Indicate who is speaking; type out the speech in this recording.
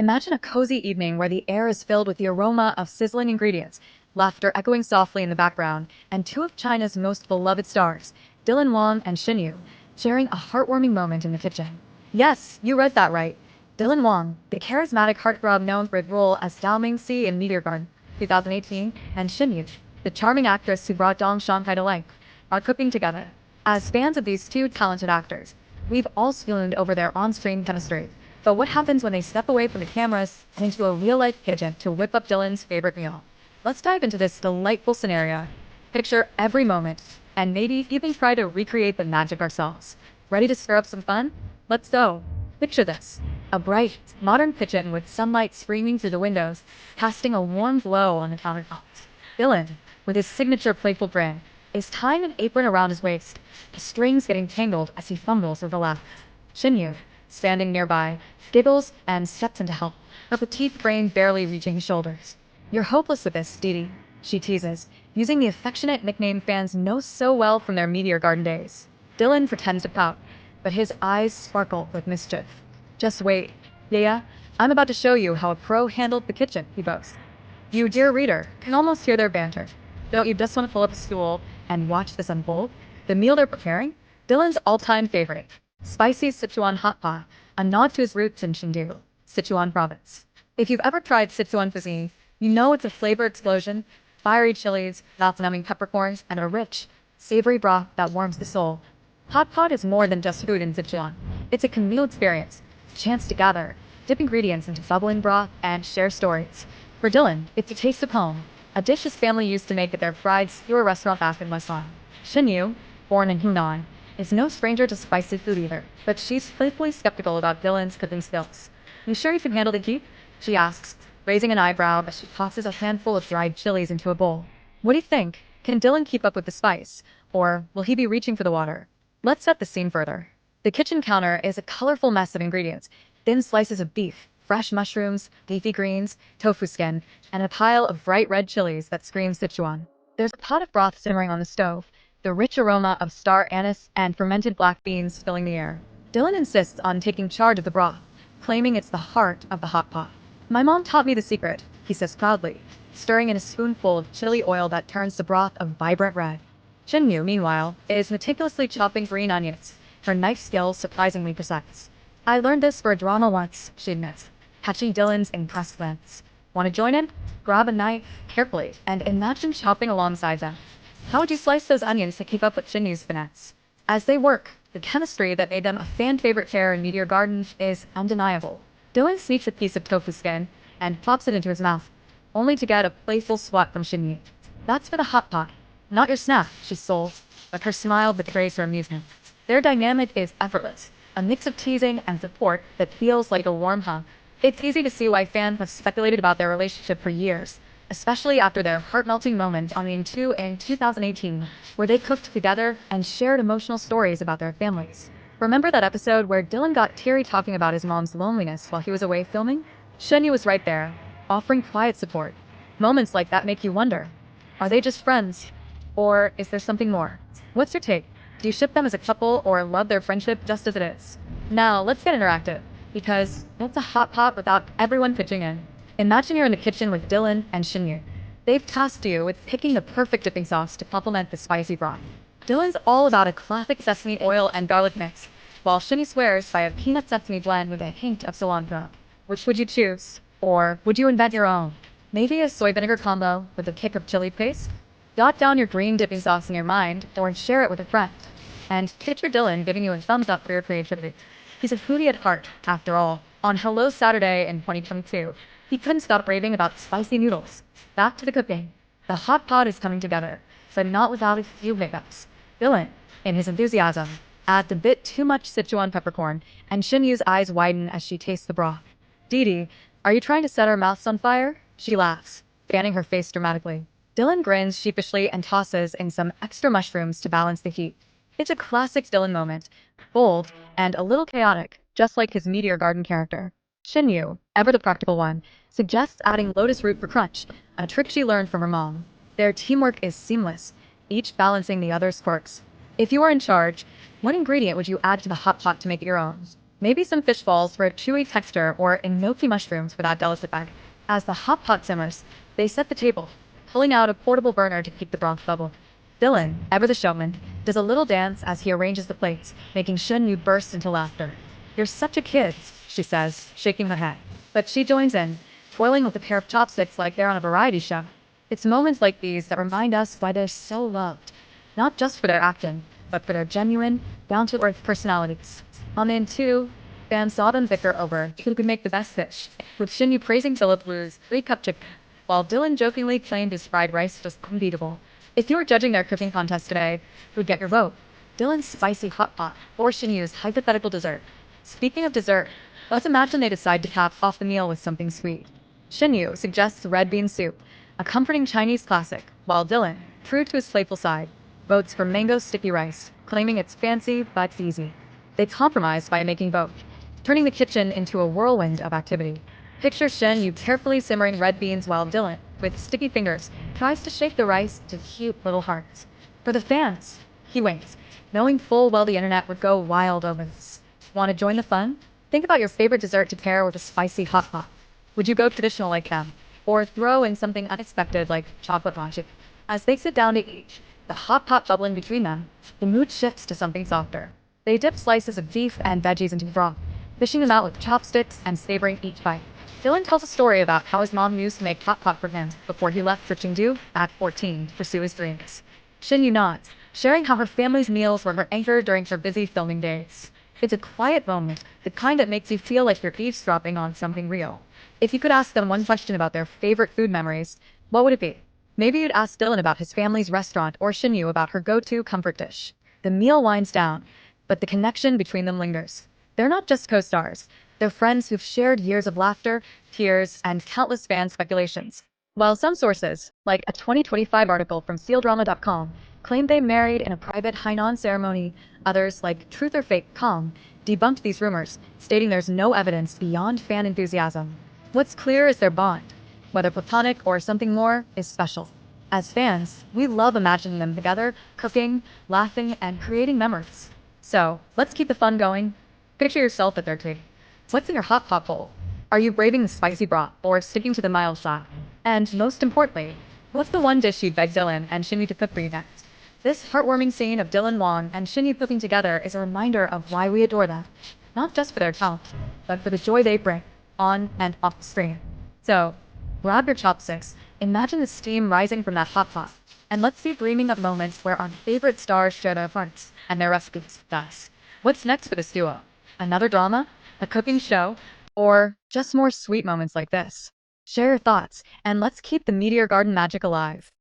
Speaker 1: Imagine a cozy evening where the air is filled with the aroma of sizzling ingredients, laughter echoing softly in the background, and two of China's most beloved stars, Wang and Shen, sharing a heartwarming moment in the kitchen. Yes, you read that right. Wang, the charismatic heartthrob known for his role as Dao Mingxi in Meteor Garden 2018, and Shen, the charming actress who brought Dong Shanghai to life, are cooking together. As fans of these two talented actors, we've all swooned over their on-screen chemistry. But what happens when they step away from the cameras and into a real-life kitchen to whip up Dylan's favorite meal? Let's dive into this delightful scenario. Picture every moment, and maybe even try to recreate the magic ourselves. Ready to stir up some fun? Let's go. Picture this. A bright, modern kitchen with sunlight streaming through the windows, casting a warm glow on the countertops. Dylan, with his signature playful grin, is tying an apron around his waist, the strings getting tangled as he fumbles with the laugh. Shen, standing nearby, giggles and steps in to help, her petite frame barely reaching his shoulders. "You're hopeless with this, Dee," she teases, using the affectionate nickname fans know so well from their Meteor Garden days. Dylan pretends to pout, but his eyes sparkle with mischief. "Just wait. Yeah, I'm about to show you how a pro handled the kitchen," he boasts. You, dear reader, can almost hear their banter. Don't you just want to pull up a stool and watch this unfold? The meal they're preparing? Dylan's all-time favorite. Spicy Sichuan Hotpot, a nod to his roots in Chengdu, Sichuan province. If you've ever tried Sichuan cuisine, you know it's a flavor explosion, fiery chilies, mouth-numbing peppercorns, and a rich, savory broth that warms the soul. Hotpot is more than just food in Sichuan. It's a communal experience, a chance to gather, dip ingredients into bubbling broth, and share stories. For Dylan, it's a taste of home, a dish his family used to make at their fried skewer restaurant back in Westlawn. Shen, born in Hunan, is no stranger to spicy food either, but she's playfully skeptical about Dylan's cooking skills. "You sure you can handle the heat?" she asks, raising an eyebrow as she tosses a handful of dried chilies into a bowl. "What do you think? Can Dylan keep up with the spice? Or will he be reaching for the water?" Let's set the scene further. The kitchen counter is a colorful mess of ingredients, thin slices of beef, fresh mushrooms, leafy greens, tofu skin, and a pile of bright red chilies that screams Sichuan. There's a pot of broth simmering on the stove, the rich aroma of star anise and fermented black beans filling the air. Dylan insists on taking charge of the broth, claiming it's the heart of the hot pot. "My mom taught me the secret," he says proudly, stirring in a spoonful of chili oil that turns the broth a vibrant red. Shen, meanwhile, is meticulously chopping green onions, her knife skills surprisingly precise. "I learned this for a drama once," she admits, catching Dylan's impressed glance. "Want to join in? Grab a knife carefully and imagine chopping alongside them. How would you slice those onions to keep up with Shinny's finesse?" As they work, the chemistry that made them a fan-favorite pair in Meteor Garden is undeniable. Dylan sneaks a piece of tofu skin and pops it into his mouth, only to get a playful swat from Shinny. "That's for the hot pot. Not your snack," she scolds, but her smile betrays her amusement. Their dynamic is effortless, a mix of teasing and support that feels like a warm hug. It's easy to see why fans have speculated about their relationship for years, especially after their heart-melting moment on the 2 in 2018, where they cooked together and shared emotional stories about their families. Remember that episode where Dylan got teary talking about his mom's loneliness while he was away filming? Shen was right there, offering quiet support. Moments like that make you wonder, are they just friends? Or is there something more? What's your take? Do you ship them as a couple or love their friendship just as it is? Now, let's get interactive, because what's a hot pot without everyone pitching in? Imagine you're in the kitchen with Dylan and Shen. They've tasked you with picking the perfect dipping sauce to complement the spicy broth. Dylan's all about a classic sesame oil and garlic mix, while Shen swears by a peanut sesame blend with a hint of cilantro. Which would you choose? Or would you invent your own? Maybe a soy vinegar combo with a kick of chili paste? Jot down your green dipping sauce in your mind, or share it with a friend. And picture Dylan giving you a thumbs up for your creativity. He's a foodie at heart, after all. On Hello Saturday in 2022, he couldn't stop raving about spicy noodles. Back to the cooking. The hot pot is coming together, but not without a few hiccups. Dylan, in his enthusiasm, adds a bit too much Sichuan peppercorn, and Shinyu's eyes widen as she tastes the broth. "Dee, are you trying to set our mouths on fire?" She laughs, fanning her face dramatically. Dylan grins sheepishly and tosses in some extra mushrooms to balance the heat. It's a classic Dylan moment, bold and a little chaotic, just like his Meteor Garden character. Shinyu, ever the practical one, suggests adding lotus root for crunch, a trick she learned from her mom. Their teamwork is seamless, each balancing the other's quirks. If you were in charge, what ingredient would you add to the hot pot to make it your own? Maybe some fish balls for a chewy texture or enoki mushrooms for that delicate bite. As the hot pot simmers, they set the table, pulling out a portable burner to keep the broth bubbling. Dylan, ever the showman, does a little dance as he arranges the plates, making Shen Yu burst into laughter. "You're such a kid," she says, shaking her head. But she joins in, toiling with a pair of chopsticks like they're on a variety show. It's moments like these that remind us why they're so loved, not just for their acting, but for their genuine, down-to-earth personalities. On the end two, fans saw them bicker over who could make the best fish, with Shin Yu praising Philip Wu's three-cup chicken, while Dylan jokingly claimed his fried rice was unbeatable. If you were judging their cooking contest today, who'd get your vote? Dylan's spicy hot pot or Shin Yu's hypothetical dessert? Speaking of dessert, let's imagine they decide to cap off the meal with something sweet. Shin Yu suggests red bean soup, a comforting Chinese classic, while Dylan, true to his playful side, votes for mango sticky rice, claiming it's fancy but easy. They compromise by making both, turning the kitchen into a whirlwind of activity. Picture Shen Yu carefully simmering red beans while Dylan, with sticky fingers, tries to shape the rice to cute little hearts. For the fans, he winks, knowing full well the internet would go wild over this. Want to join the fun? Think about your favorite dessert to pair with a spicy hot pot. Would you go traditional like them, or throw in something unexpected like chocolate magic? As they sit down to eat, the hot pot bubbling between them, the mood shifts to something softer. They dip slices of beef and veggies into the broth, fishing them out with chopsticks and savoring each bite. Dylan tells a story about how his mom used to make hot pot for him before he left for Chengdu at 14 to pursue his dreams. Shin Yu nods, sharing how her family's meals were her anchor during her busy filming days. It's a quiet moment, the kind that makes you feel like you're eavesdropping on something real. If you could ask them one question about their favorite food memories, what would it be? Maybe you'd ask Dylan about his family's restaurant or Shin Yu about her go-to comfort dish. The meal winds down, but the connection between them lingers. They're not just co-stars. They're friends who've shared years of laughter, tears, and countless fan speculations. While some sources, like a 2025 article from SealDrama.com, claim they married in a private Hainan ceremony, others, like Truth or Fake.com, debunked these rumors, stating there's no evidence beyond fan enthusiasm. What's clear is their bond, whether platonic or something more, is special. As fans, we love imagining them together, cooking, laughing, and creating memories. So, let's keep the fun going. Picture yourself at their table. What's in your hot pot bowl? Are you braving the spicy broth or sticking to the mild side? And most importantly, what's the one dish you'd beg Dylan and Shinny to cook for you next? This heartwarming scene of Dylan Wang and Shinny cooking together is a reminder of why we adore them. Not just for their talent, but for the joy they bring, on and off the screen. So, grab your chopsticks, imagine the steam rising from that hot pot, and let's be dreaming of moments where our favorite stars share their hearts and their recipes with us. What's next for this duo? Another drama? A cooking show? Or just more sweet moments like this? Share your thoughts, and let's keep the Meteor Garden magic alive.